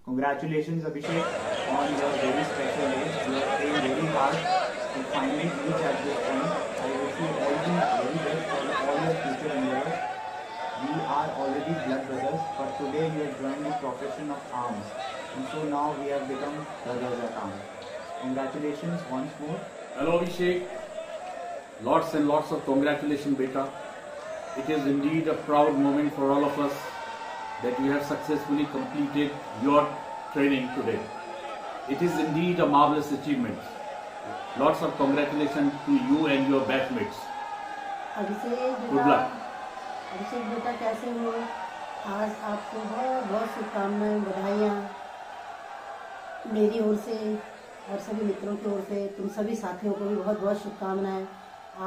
Congratulations, Abhishek, on your very special day. You have trained very hard to finally reach at this point. I wish you all the very best for all your future endeavors. We are already blood brothers, but today you have joined the profession of arms, and so now we have become brothers at arms. Congratulations once more. Hello Abhishek, lots and lots of congratulations beta. It is indeed a proud moment for all of us that you have successfully completed your training today. It is indeed a marvelous achievement. Lots of congratulations to you and your batchmates. Good luck. अभिषेक बेटा कैसे हो? आज आपको बहुत बहुत शुभकामनाएं, बधाइयाँ मेरी ओर से और सभी मित्रों की ओर से। तुम सभी साथियों को भी बहुत बहुत शुभकामनाएं।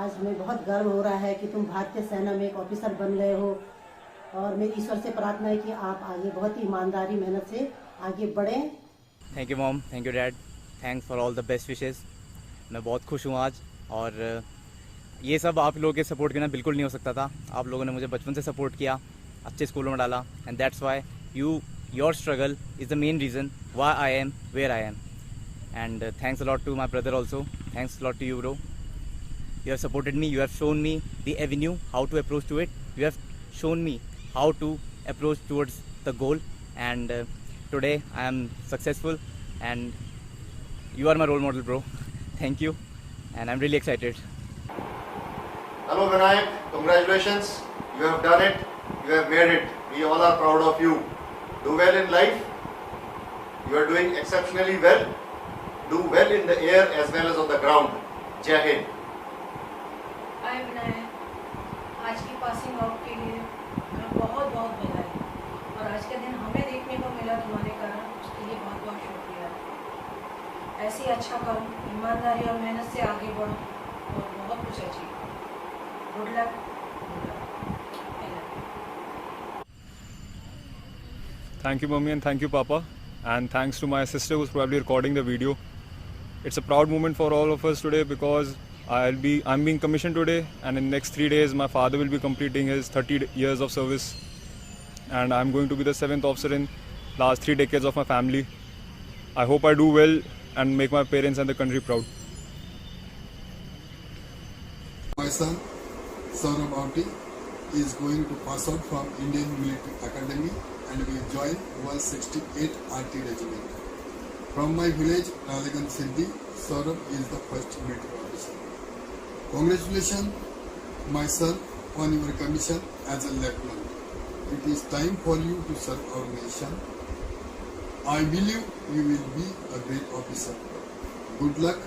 आज हमें बहुत गर्व हो रहा है कि तुम भारतीय सेना में एक ऑफिसर बन गए हो, और मेरी ईश्वर से प्रार्थना है कि आप आगे बहुत ही ईमानदारी मेहनत से आगे बढ़ें। Thank you mom, thank you dad, thanks for all the best wishes. मैं बहुत खुश हूँ आज, और ये सब आप लोगों के सपोर्ट के बिना बिल्कुल नहीं हो सकता था। आप लोगों ने मुझे बचपन से सपोर्ट किया, अच्छे स्कूलों में डाला, and that's why your struggle is the main reason why I am where I am. And thanks a lot to my brother also, thanks a lot to you bro. You have supported me, you have shown me the avenue, how to approach to it. You have shown me how to approach towards the goal, and today I am successful, and you are my role model, bro. Thank you, and I'm really excited. Hello Vinayak, congratulations. You have done it, you have made it. We all are proud of you. Do well in life. You are doing exceptionally well. Do well in the air as well as on the ground. Jai Hind. हाय विनायक, आज की passing out के लिए बहुत बहुत बधाई, और आज का दिन हमें देखने को मिला तुम्हारे कारण, उसके लिए बहुत बहुत शुक्रिया। ऐसे ही अच्छा करो, ईमानदारी और मेहनत से आगे बढ़ो और बहुत कुछ अचीव करो। Good luck. Thank you mummy and thank you papa, and thanks to my sister who's probably recording the video. It's a proud moment for all of us today because I'm being commissioned today, and in next 3 days my father will be completing his 30 years of service, and I'm going to be the 7th officer in last 3 decades of my family. I hope I do well and make my parents and the country proud. My son Saurabh Auti is going to pass out from Indian Military Academy and will join 168 RT Regiment. From my village Ralegan Sindhi, Saurabh is the first military officer. Congratulations, my son, on your commission as a lieutenant. It is time for you to serve our nation. I believe you will be a great officer. Good luck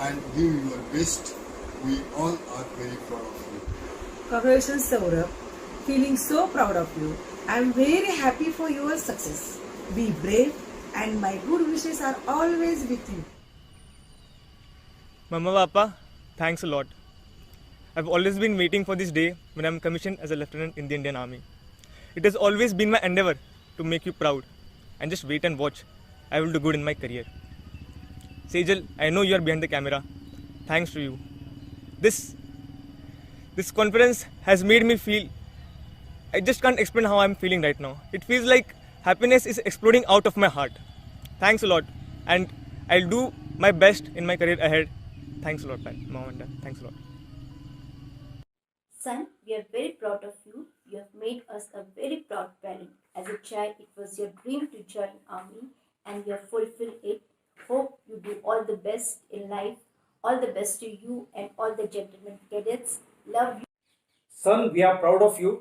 and give your best. We all are very proud of you. Congratulations, Saurabh. Feeling so proud of you. I am very happy for your success. Be brave, and my good wishes are always with you. Mama, Papa, thanks a lot. I've always been waiting for this day when I'm commissioned as a lieutenant in the Indian Army. It has always been my endeavor to make you proud, and just wait and watch. I will do good in my career. Sejal, I know you are behind the camera. Thanks to you. This conference has made me feel, I just can't explain how I'm feeling right now. It feels like happiness is exploding out of my heart. Thanks a lot, and I'll do my best in my career ahead. Thanks a lot, Mom and Dad. Thanks a lot. Son, we are very proud of you. You have made us a very proud parent. As a child, it was your dream to join army, and you have fulfilled it. Hope you do all the best in life. All the best to you and all the gentlemen cadets. Love you. Son, we are proud of you.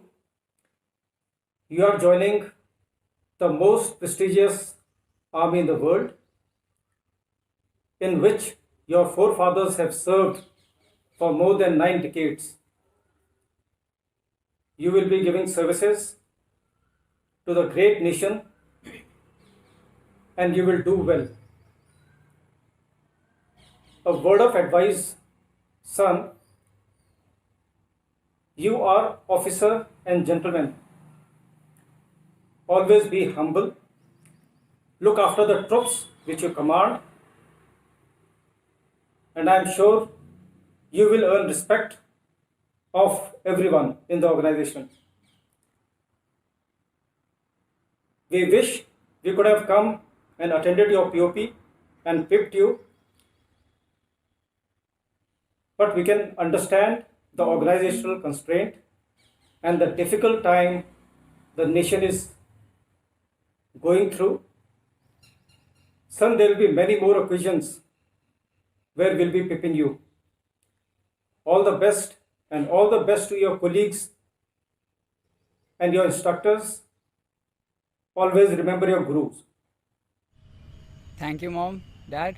You are joining the most prestigious army in the world, in which your forefathers have served for more than 9 decades. You will be giving services to the great nation, and you will do well. A word of advice, son. You are officer and gentleman. Always be humble. Look after the troops which you command, and I am sure you will earn respect of everyone in the organization. We wish we could have come and attended your POP and picked you. But we can understand the organizational constraint and the difficult time the nation is going through. Son, there will be many more occasions where we'll be picking you. All the best, and all the best to your colleagues and your instructors. Always remember your gurus. Thank you, Mom, Dad.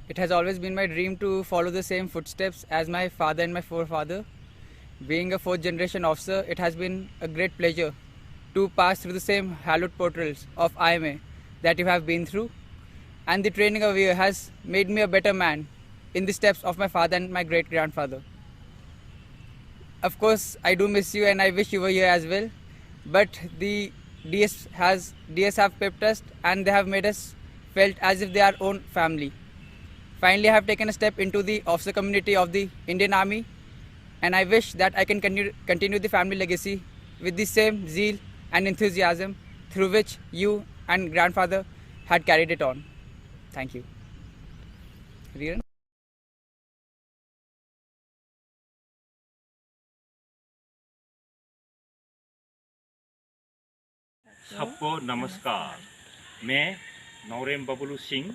It has always been my dream to follow the same footsteps as my father and my forefather. Being a fourth generation officer, it has been a great pleasure to pass through the same hallowed portals of IMA that you have been through. And the training over here has made me a better man in the steps of my father and my great-grandfather. Of course, I do miss you and I wish you were here as well. But the DS have pepped us and they have made us felt as if they are our own family. Finally, I have taken a step into the officer community of the Indian Army, and I wish that I can continue the family legacy with the same zeal and enthusiasm through which you and grandfather had carried it on. Thank you. Riran? सबको नमस्कार। मैं नौरेम Bablu Singh,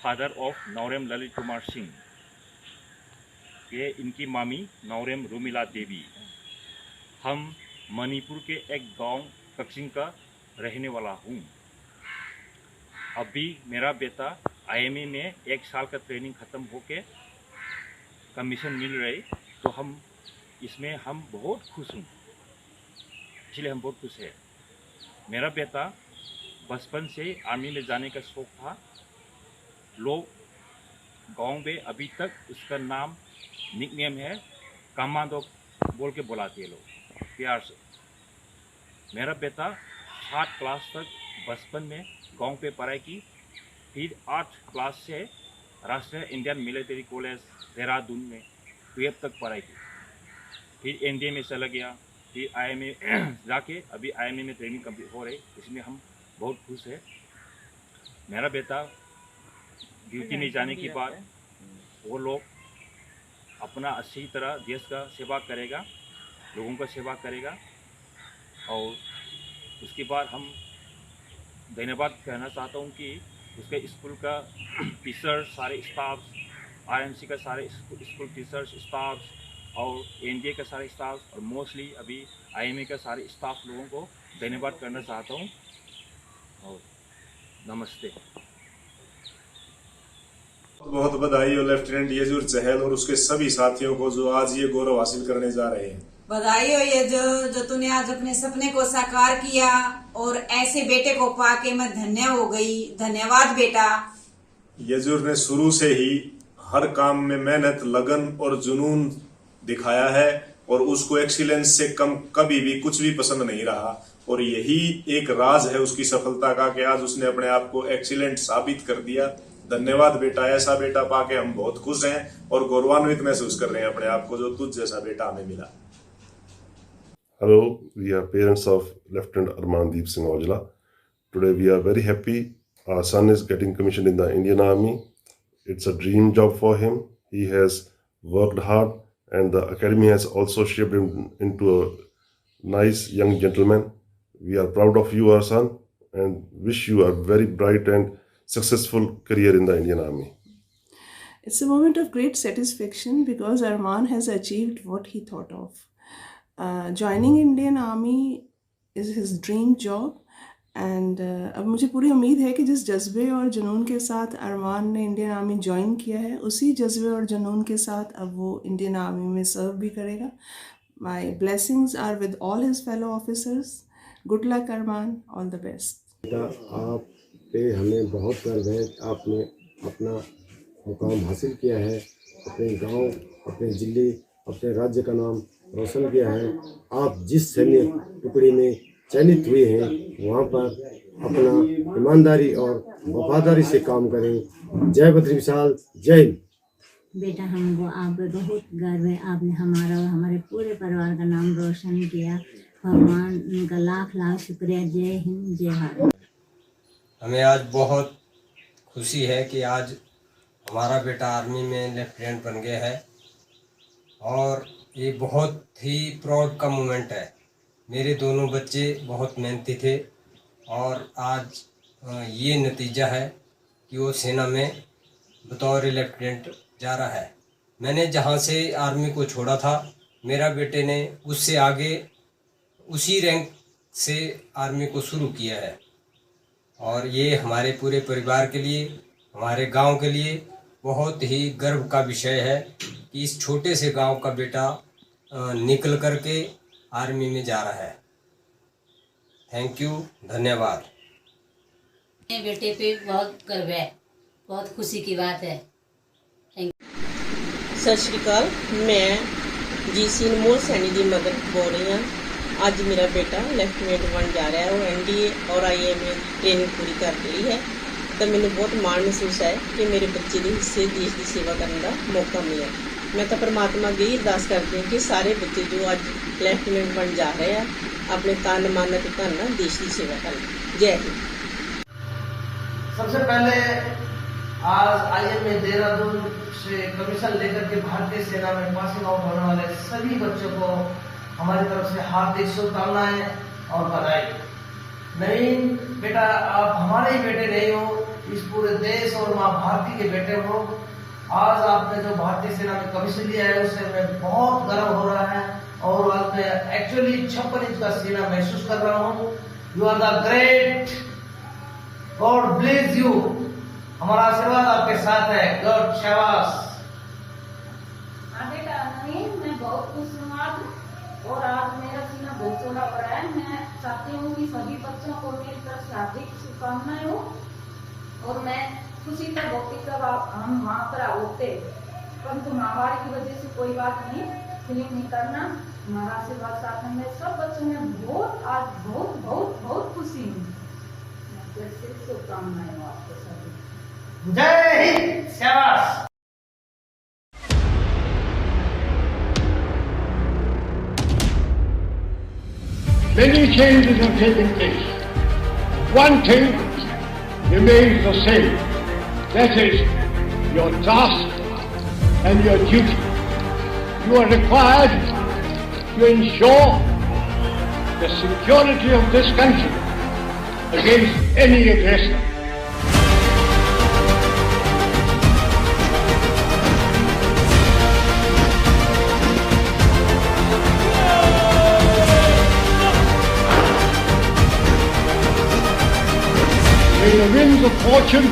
father of नौरेम Lalit Kumar Singh, ये इनकी मामी नौरेम रुमिला देवी। हम मणिपुर के एक गांव कक्सिंग का रहने वाला हूँ। अभी मेरा बेटा IMA में 1 साल का ट्रेनिंग ख़त्म होके कमीशन मिल रही, तो हम इसमें हम बहुत खुश हूँ, इसलिए हम बहुत खुश हैं। मेरा बेटा बचपन से आर्मी में जाने का शौक़ था। लोग गांव में अभी तक उसका नाम निकनेम है कमांडो बोल के बुलाते हैं लोग प्यार से। मेरा बेटा 7 क्लास तक बचपन में गांव पे पढ़ाई की, फिर 8 क्लास से राष्ट्रीय इंडियन मिलिट्री कॉलेज देहरादून में 12 तक पढ़ाई की, फिर NDA में चला गया, फिर IMA जाके अभी IMA में ट्रेनिंग कंप्लीट हो रही, इसमें हम बहुत खुश हैं। मेरा बेटा ड्यूटी में जाने के बाद वो लोग अपना अच्छी तरह देश का सेवा करेगा, लोगों का सेवा करेगा, और उसके बाद हम धन्यवाद कहना चाहता हूँ कि उसके स्कूल का टीचर, सारे स्टाफ, RMC का सारे स्कूल टीचर्स, स्टाफ और NDA का सारे स्टाफ और मोस्टली अभी IMA का सारे स्टाफ लोगों को धन्यवाद करना चाहता हूँ और नमस्ते। बहुत बधाई हो लेफ्टिनेंट येजूर चहल और उसके सभी साथियों को जो आज ये गौरव हासिल करने जा रहे हैं। बधाई हो येजूर, जो तूने आज अपने सपने को साकार किया और ऐसे बेटे को पाके मैं धन्य हो गई। धन्यवाद बेटा। येजूर ने शुरू से ही हर काम में मेहनत, लगन और जुनून दिखाया है और उसको एक्सीलेंस से कम कभी भी कुछ भी पसंद नहीं रहा, और यही एक राज है उसकी सफलता का कि आज उसने अपने आप को एक्सीलेंट साबित कर दिया। धन्यवाद बेटा, ऐसा बेटा पाके हम बहुत खुश हैं और गौरवान्वित महसूस कर रहे हैं अपने आप को, जो तुझ जैसा बेटा हमें मिला। Hello, we are parents of Lieutenant Armandeep Singh Aujla. Today we are very happy. Our son is getting commissioned in the Indian Army. It's a dream job for him. He has worked hard and the academy has also shaped him into a nice young gentleman. We are proud of you, our son, and wish you a very bright and successful career in the Indian Army. It's a moment of great satisfaction because Arman has achieved what he thought of. Joining Indian Army is his dream job, and अब मुझे पूरी उम्मीद है कि जिस जज्बे और जुनून के साथ अरमान ने इंडियन आर्मी ज्वाइन किया है, उसी जज्बे और जुनून के साथ अब वो इंडियन आर्मी में सर्व भी करेगा। My blessings are with all his fellow officers. Good luck Arman, all the best. आप पे हमें बहुत गर्व है। आपने अपना मुकाम हासिल किया है, अपने गांव, अपने जिले, अपने राज्य का नाम रोशन किया है। आप जिस सैन्य टुकड़ी में चयनित हुए हैं वहाँ पर अपना ईमानदारी और वफादारी से काम करें। जय बद्री विशाल, जय हिंद। बेटा, हमको आप पे बहुत गर्व है। आपने हमारा और हमारे पूरे परिवार का नाम रोशन किया। भगवान उनका लाख लाख शुक्रिया। जय हिंद, जय भारत। हमें आज बहुत खुशी है कि आज हमारा बेटा आर्मी में लेफ्टिनेंट बन गया है और ये बहुत ही प्राउड का मोमेंट है। मेरे दोनों बच्चे बहुत मेहनती थे और आज ये नतीजा है कि वो सेना में बतौर लेफ्टिनेंट जा रहा है। मैंने जहाँ से आर्मी को छोड़ा था, मेरा बेटे ने उससे आगे उसी रैंक से आर्मी को शुरू किया है और ये हमारे पूरे परिवार के लिए, हमारे गांव के लिए बहुत ही गर्व का विषय है कि इस छोटे से गांव का बेटा निकल करके आर्मी में जा रहा है। थैंक यू, धन्यवाद। मेरे बेटे पे बहुत गर्व है, बहुत खुशी की बात है। सत श्री अकाल, मैं जीसी अनमोल सैनी की मदर बोल रही हाँ। अज मेरा बेटा लेफ्टिनेंट बन जा रहा है, वो NDA और IMA ट्रेनिंग पूरी कर रही है। तो मैंने बहुत माण महसूस है कि मेरे बच्चे के हिस्से देश की सेवा करने का मौका मिला। मैं तो परमात्मा की अरदास करती हूँ कि सारे बच्चे जो अज लेफ्टिनेंट बन जा रहे हैं अपने तन मन के धन देश की सेवा करें। जय हिंद। सबसे पहले आज IMA देहरादून से कमीशन लेकर के भारतीय सेना में पासिंग आउट होने वाले सभी बच्चों को हमारी तरफ से हार्दिक शुभकामनाएं और बधाई। नवीन बेटा, आप हमारे ही बेटे नहीं हो, इस पूरे देश और माँ भारती के बेटे हो। आज आपने जो भारतीय सेना में कमीशन लिया है उससे हमें बहुत गर्व हो रहा है और आज मैं एक्चुअली 56 इंच का सीना महसूस कर रहा हूँ। You are the great, god bless you. हमारा आशीर्वाद आपके साथ है। गॉड शाबाश। बेटा नवीन, मैं बहुत खुश हूँ आज, और आज मेरा सीना बहुत चौड़ा हो रहा है। मैं चाहती हूँ कि सभी बच्चों को मेरी तरफ से हार्दिक शुभकामनाएं हो और मैं खुशी तक होती तब हम वहाँ पर होते, परंतु महामारी की वजह से कोई बात नहीं, फिल्म नहीं करना। हमारा आशीर्वाद साथ में मैं सब बच्चों में बहुत आज बहुत बहुत बहुत खुशी हूँ। शुभकामनाएं हो आपको सभी। जय हिंद, शाबाश। Many changes have taken place. One thing remains the same. That is your task and your duty. You are required to ensure the security of this country against any aggressor. May the winds of fortune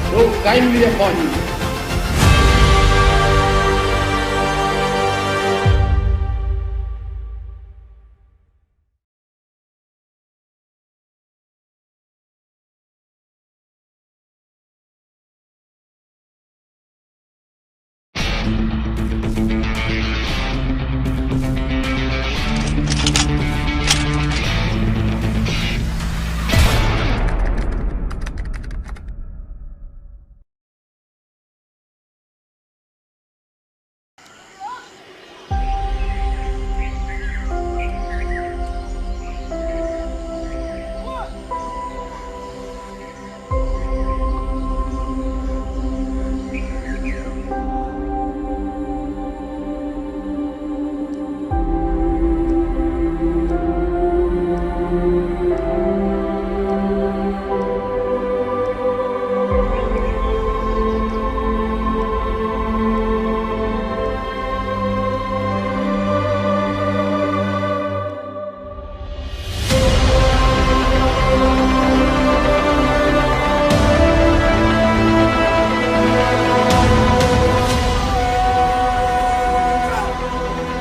blow kindly upon you.